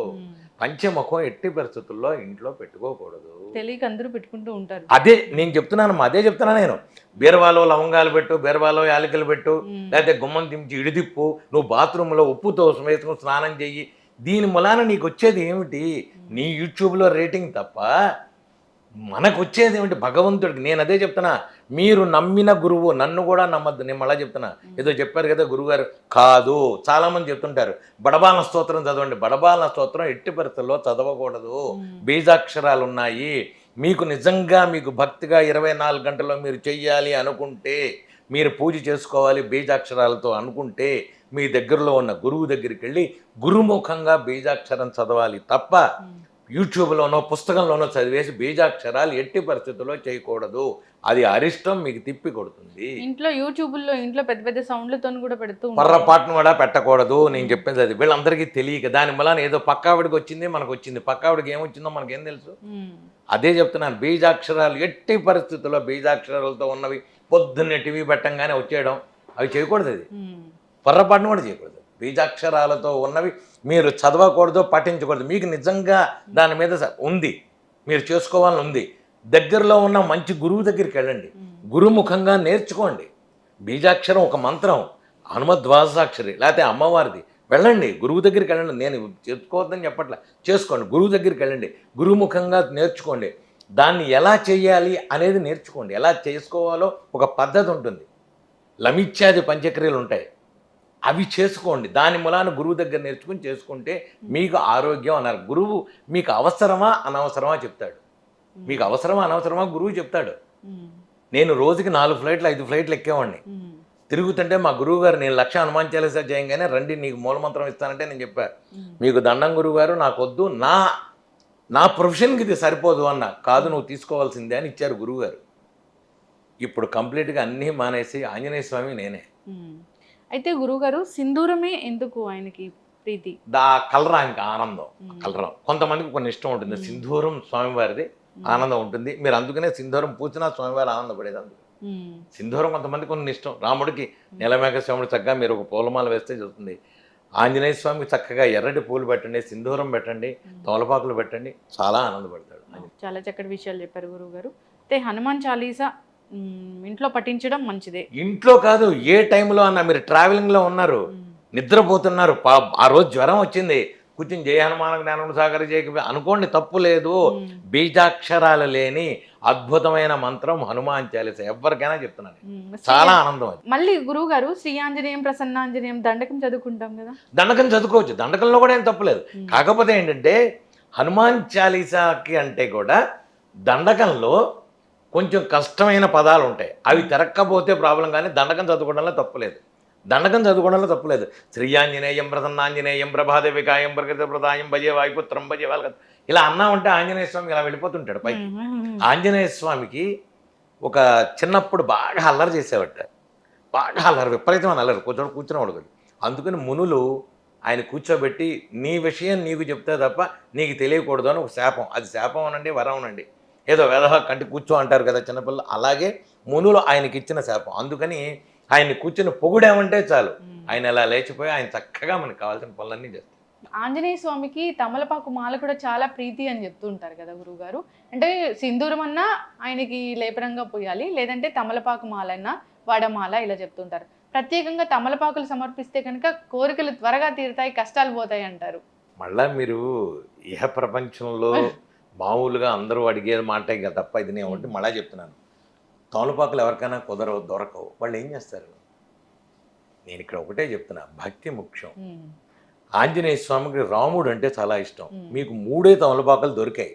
S2: పంచముఖం ఎట్టి పరిస్థితుల్లో ఇంట్లో పెట్టుకోకూడదు.
S1: తెలియక అందరూ పెట్టుకుంటూ ఉంటారు.
S2: అదే నేను చెప్తున్నాను, అదే చెప్తున్నా నేను. బీరవాలో లవంగాలు పెట్టు, బీరవాలో యాలకులు పెట్టు, లేకపోతే గుమ్మం దించి ఇడిదిప్పు, నువ్వు బాత్రూంలో ఉప్పుతో వేసుకుని స్నానం చెయ్యి. దీని మూలాన నీకు వచ్చేది ఏమిటి? నీ యూట్యూబ్లో రేటింగ్ తప్ప మనకు వచ్చేది ఏమిటి? భగవంతుడికి. నేను అదే చెప్తున్నా, మీరు నమ్మిన గురువు నన్ను కూడా నమ్మద్దు. నేను మళ్ళీ చెప్తున్నా, ఏదో చెప్పారు కదా గురువుగారు, కాదు. చాలామంది చెప్తుంటారు బడబాలన స్తోత్రం చదవండి. బడబాలన స్తోత్రం ఎట్టి పరిస్థితుల్లో చదవకూడదు. బీజాక్షరాలు ఉన్నాయి. మీకు నిజంగా మీకు భక్తిగా 24 గంటల్లో మీరు చెయ్యాలి అనుకుంటే, మీరు పూజ చేసుకోవాలి బీజాక్షరాలతో అనుకుంటే, మీ దగ్గరలో ఉన్న గురువు దగ్గరికి వెళ్ళి గురుముఖంగా బీజాక్షరం చదవాలి తప్ప యూట్యూబ్లోనో పుస్తకంలోనో చదివేసి బీజాక్షరాలు ఎట్టి పరిస్థితుల్లో చేయకూడదు. అది అరిష్టం, మీకు తిప్పి కొడుతుంది.
S1: ఇంట్లో యూట్యూబ్లో ఇంట్లో పెద్ద పెద్ద సౌండ్లతో కూడా పెడుతూ
S2: పొర్రపాటును కూడా పెట్టకూడదు. నేను చెప్పేది అది. వీళ్ళందరికీ తెలియక దాని వల్ల ఏదో పక్కావిడికి వచ్చింది, మనకు వచ్చింది. పక్కావిడికి ఏమొచ్చిందో మనకేం తెలుసు? అదే చెప్తున్నాను, బీజాక్షరాలు ఎట్టి పరిస్థితుల్లో బీజాక్షరాలతో ఉన్నవి పొద్దున్నే టీవీ పెట్టంగానే వచ్చేయడం అవి చేయకూడదు. అది పొర్రపాటును కూడా చేయకూడదు. బీజాక్షరాలతో ఉన్నవి మీరు చదవకూడదు, పఠించకూడదు. మీకు నిజంగా దాని మీద ఉంది, మీరు చేసుకోవాలని ఉంది, దగ్గరలో ఉన్న మంచి గురువు దగ్గరికి వెళ్ళండి, గురుముఖంగా నేర్చుకోండి. బీజాక్షరం ఒక మంత్రం, హనుమద్వాదశాక్షరి లేకపోతే అమ్మవారిది. వెళ్ళండి, గురువు దగ్గరికి వెళ్ళండి. నేను చేసుకోవద్దని చెప్పట్లే, చేసుకోండి. గురువు దగ్గరికి వెళ్ళండి, గురుముఖంగా నేర్చుకోండి. దాన్ని ఎలా చేయాలి అనేది నేర్చుకోండి. ఎలా చేసుకోవాలో ఒక పద్ధతి ఉంటుంది. లమిత్యాది పంచక్రియలు ఉంటాయి, అవి చేసుకోండి. దాని మూలాన గురువు దగ్గర నేర్చుకుని చేసుకుంటే మీకు ఆరోగ్యం అన్నారు. గురువు మీకు అవసరమా అనవసరమా చెప్తాడు. మీకు అవసరమా అనవసరమా గురువు చెప్తాడు. నేను రోజుకి 4 ఫ్లైట్లు 5 ఫ్లైట్లు ఎక్కేవాడిని. తిరుగుతుంటే మా గురువు గారు, నేను 1,00,000 హనుమాన్ చాలీసా చేయంగానే రండి నీకు మూలమంత్రం ఇస్తానంటే నేను చెప్పాను, మీకు దండం గురువు గారు, నాకు వద్దు, నా ప్రొఫెషన్కి ఇది సరిపోదు అన్న. కాదు, నువ్వు తీసుకోవాల్సిందే అని ఇచ్చారు గురువుగారు. ఇప్పుడు కంప్లీట్గా అన్నీ మానేసి ఆంజనేయ స్వామి నేనే.
S1: అయితే గురువుగారు సింధూరమే ఎందుకు ఆయనకి ప్రీతి?
S2: కలర్ ఆయనకి ఆనందం. కలరం కొంతమందికి కొన్ని ఇష్టం ఉంటుంది. సింధూరం స్వామివారిది ఆనందం ఉంటుంది. మీరు అందుకనే సింధూరం పూచినా స్వామివారి ఆనందపడేది. అందుకు సింధూరం కొంతమందికి కొన్ని ఇష్టం. రాముడికి నీలమేఘ స్వాముడు చక్కగా మీరు ఒక పూలమాల వేస్తే చూస్తుంది. ఆంజనేయ స్వామికి చక్కగా ఎర్రటి పూలు పెట్టండి, సింధూరం పెట్టండి, తోలపాకులు పెట్టండి, చాలా ఆనందపడతాడు.
S1: చాలా చక్కటి విషయాలు చెప్పారు గురువు గారు. అయితే హనుమాన్ చాలీసా ఇంట్లో పఠించడం మంచిదే. ఇంట్లో
S2: కాదు, ఏ టైంలో అన్నా మీరు ట్రావెలింగ్లో ఉన్నారు, నిద్రపోతున్నారు, ఆ రోజు జ్వరం వచ్చింది, కూర్చుని జయ హనుమాన జ్ఞానం సాగర జయ అనుకోండి, తప్పు లేదు. బీజాక్షరాలు లేని అద్భుతమైన మంత్రం హనుమాన్ చాలీసా. ఎవరికైనా చెప్తున్నాను, చాలా ఆనందం. అది
S1: మళ్ళీ గురువు గారు శ్రీ ఆంజనేయం ప్రసన్నాంజనేయం దండకం చదువుకుంటాం కదా,
S2: దండకం చదువుకోవచ్చు. దండకంలో కూడా ఏం తప్పులేదు. కాకపోతే ఏంటంటే హనుమాన్ చాలీసాకి అంటే కూడా దండకంలో కొంచెం కష్టమైన పదాలు ఉంటాయి, అవి తిరక్కపోతే ప్రాబ్లం. కానీ దండకం చదువుకోవడంలో తప్పులేదు. దండకం చదువుకోవడంలో తప్పులేదు. శ్రీ ఆంజనేయం ప్రసన్నాంజనేయం ప్రభాదేవికాయం ప్రగతి ప్రదాయం భజే వాయుపుత్రం భజే వాళ్ళ ఇలా అన్నామంటే ఆంజనేయ స్వామి ఇలా వెళ్ళిపోతుంటాడు పైకి. ఆంజనేయ స్వామికి ఒక చిన్నప్పుడు బాగా అల్లరి చేసేవాట, బాగా అల్లరి, విపరీతమైన అల్లరి, కూర్చునేవాడు కదా. అందుకని మునులు ఆయన కూర్చోబెట్టి నీ విషయం నీకు చెప్తే తప్ప నీకు తెలియకూడదు అని ఒక శాపం. అది శాపం అనండి, వరం అనండి, ఏదో వేదవ కంటి కూర్చో అంటారు కదా చిన్నపిల్లలు, అలాగే మునులు ఆయనకి ఇచ్చిన శాపం. అందుకని ఆయన్ని కూర్చొని పొగుడామంటే చాలు, ఆయన ఇలా లేచిపోయి ఆయన చక్కగా మనకు కావాల్సిన పనులన్నీ చేస్తారు.
S1: ఆంజనేయ స్వామికి తమలపాకు మాల కూడా చాలా ప్రీతి అని చెప్తూ ఉంటారు కదా గురువుగారు. అంటే సింధూరం అన్నా ఆయనకి లేపనంగా పోయాలి, లేదంటే తమలపాకు మాలన్నా వడమాల ఇలా చెప్తుంటారు. ప్రత్యేకంగా తమలపాకులు సమర్పిస్తే కనుక కోరికలు త్వరగా తీరుతాయి, కష్టాలు పోతాయి అంటారు.
S2: మళ్ళా మీరు ఇహ ప్రపంచంలో మామూలుగా అందరూ అడిగే మాటే కదా తప్ప ఇది నేను ఒకటి మళ్ళా చెప్తున్నాను. తమలపాకులు ఎవరికైనా కుదరవు, దొరకవు, వాళ్ళు ఏం చేస్తారు? నేను ఇక్కడ ఒకటే చెప్తున్నా, భక్తి ముఖ్యం. ఆంజనేయ స్వామికి రాముడు అంటే చాలా ఇష్టం. మీకు 3 తమలపాకులు దొరికాయి,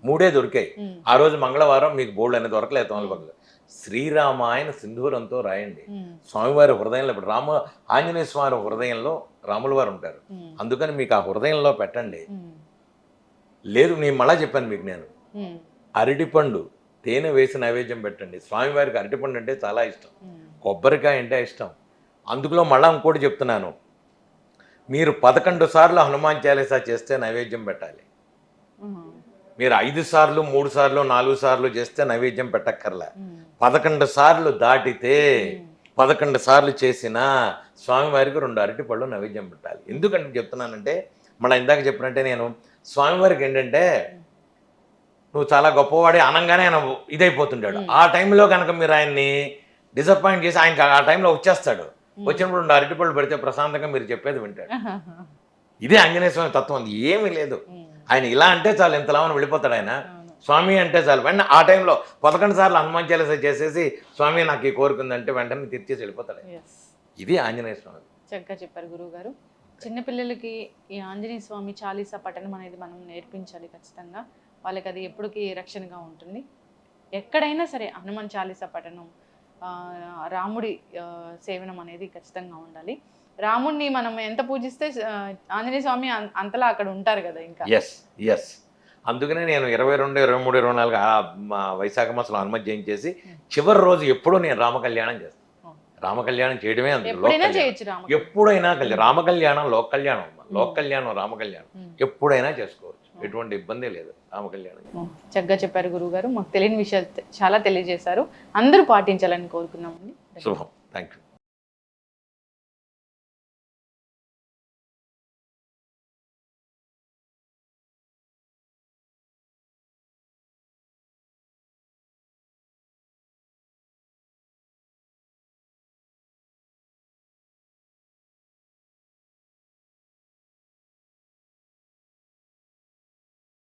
S2: 3 దొరికాయి. ఆ రోజు మంగళవారం మీకు బోల్డ్ అనేది దొరకలేదు తమలపాకులు. శ్రీరామాయణ సింధూరంతో రాయండి. స్వామివారి హృదయంలో, ఇప్పుడు ఆంజనేయ స్వామి హృదయంలో రాముల వారు ఉంటారు, అందుకని మీకు ఆ హృదయంలో పెట్టండి. లేదు, నేను మళ్ళా చెప్పాను మీకు, నేను అరటిపండు తేనె వేసి నైవేద్యం పెట్టండి. స్వామివారికి అరటిపండు అంటే చాలా ఇష్టం, కొబ్బరికాయ అంటే ఇష్టం. అందులో మళ్ళీ ఇంకోటి చెప్తున్నాను, మీరు 11 సార్లు హనుమాన్ చాలీసా చేస్తే నైవేద్యం పెట్టాలి. మీరు 5 సార్లు 3 సార్లు 4 సార్లు చేస్తే నైవేద్యం పెట్టక్కర్లే. 11 సార్లు దాటితే 11 సార్లు చేసిన స్వామివారికి 2 అరటిపళ్ళు నైవేద్యం పెట్టాలి. ఎందుకంటే చెప్తున్నానంటే, మన ఇందాక చెప్పినట్టే, నేను స్వామివారికి ఏంటంటే నువ్వు చాలా గొప్పవాడే అనంగానే ఆయన ఇదైపోతుంటాడు. ఆ టైంలో కనుక మీరు ఆయన్ని డిసప్పాయింట్ చేసి ఆయనకి ఆ టైంలో వచ్చేస్తాడు. వచ్చినప్పుడు 2 అరటిపళ్ళు పెడితే ప్రశాంతంగా మీరు చెప్పేది వింటాడు. ఇదే ఆంజనేయ స్వామి తత్వం. అది ఏమీ లేదు. ఆయన ఇలా అంటే చాలు, ఇంతలామని వెళ్ళిపోతాడు ఆయన. స్వామి అంటే చాలు, వెంటనే ఆ టైంలో 11 సార్లు హనుమాన్ చాలీసా చేసేసి స్వామి నాకు ఈ కోరుకుందంటే వెంటనే తీర్చేసి వెళ్ళిపోతాడు. ఇది ఆంజనేయ స్వామి.
S1: చక్కగా చెప్పారు గురువు గారు. చిన్నపిల్లలకి ఈ ఆంజనేయ స్వామి చాలీసా పఠనం అనేది మనం నేర్పించాలి ఖచ్చితంగా. వాళ్ళకి అది ఎప్పటికీ రక్షణగా ఉంటుంది. ఎక్కడైనా సరే హనుమాన్ చాలీసా పఠనం, రాముడి సేవనం అనేది ఖచ్చితంగా ఉండాలి. రాముడిని మనం ఎంత పూజిస్తే ఆంజనేయ స్వామి అంతలా అక్కడ ఉంటారు కదా. ఇంకా
S2: ఎస్ అందుకనే నేను 22, 23, 24 వైశాఖ మాసంలో హనుమత్ జయంతి చేసి చివరి రోజు ఎప్పుడూ నేను రామకళ్యాణం చేస్తాను. రామకళ్యాణం చేయడమే
S1: ఎప్పుడైనా చేయొచ్చు.
S2: ఎప్పుడైనా రామకళ్యాణం, లోక్ కళ్యాణం రామకళ్యాణం ఎప్పుడైనా చేసుకోవచ్చు, ఎటువంటి ఇబ్బంది లేదు. రామకళ్యాణం
S1: చక్కగా చెప్పారు గురువు గారు. మాకు తెలియని విషయాలు చాలా తెలియజేశారు. అందరూ పాటించాలని కోరుకున్నామండి.
S2: శుభం. Thank you.